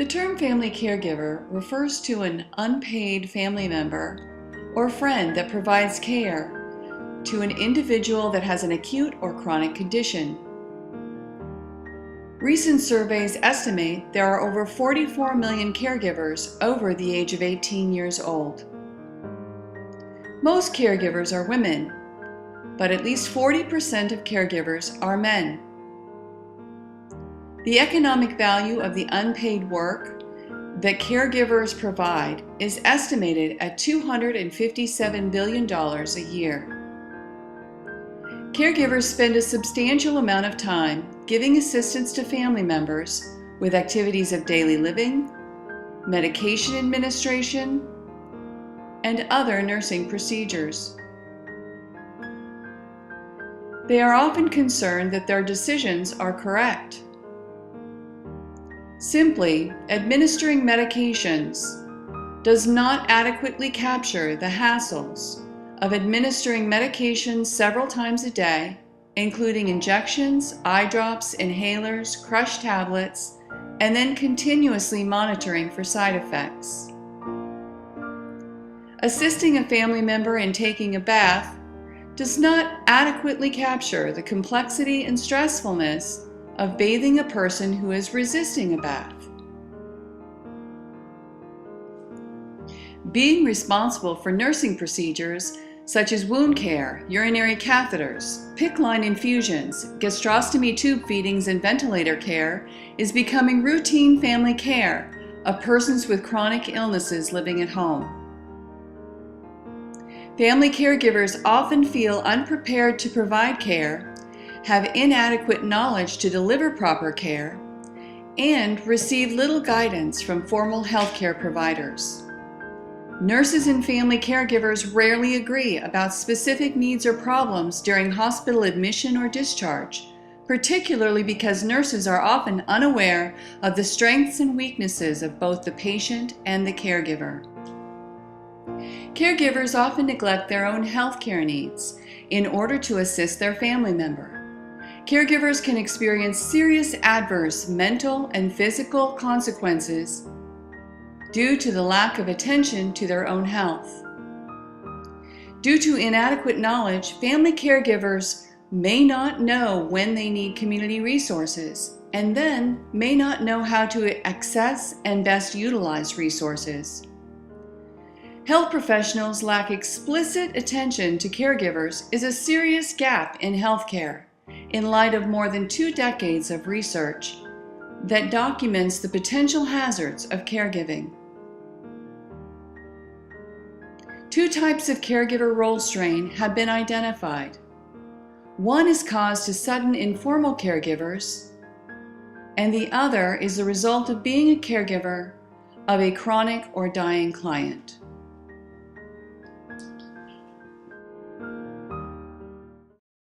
The term family caregiver refers to an unpaid family member or friend that provides care to an individual that has an acute or chronic condition. Recent surveys estimate there are over 44 million caregivers over the age of 18 years old. Most caregivers are women, but at least 40% of caregivers are men. The economic value of the unpaid work that caregivers provide is estimated at $257 billion a year. Caregivers spend a substantial amount of time giving assistance to family members with activities of daily living, medication administration, and other nursing procedures. They are often concerned that their decisions are correct. Simply administering medications does not adequately capture the hassles of administering medications several times a day, including injections, eye drops, inhalers, crushed tablets, and then continuously monitoring for side effects. Assisting a family member in taking a bath does not adequately capture the complexity and stressfulness of bathing a person who is resisting a bath. Being responsible for nursing procedures such as wound care, urinary catheters, PICC line infusions, gastrostomy tube feedings, and ventilator care is becoming routine family care of persons with chronic illnesses living at home. Family caregivers often often unprepared to provide care, have inadequate knowledge to deliver proper care, and receive little guidance from formal healthcare providers. Nurses and family caregivers rarely agree about specific needs or problems during hospital admission or discharge, particularly because nurses are often unaware of the strengths and weaknesses of both the patient and the caregiver. Caregivers often neglect their own healthcare needs in order to assist their family member. Caregivers can experience serious adverse mental and physical consequences due to the lack of attention to their own health. Due to inadequate knowledge, family caregivers may not know when they need community resources and then may not know how to access and best utilize resources. Health professionals lack explicit attention to caregivers is a serious gap in healthcare in light of more than 2 decades of research that documents the potential hazards of caregiving. 2 types of caregiver role strain have been identified. One is caused to sudden informal caregivers, and the other is the result of being a caregiver of a chronic or dying client.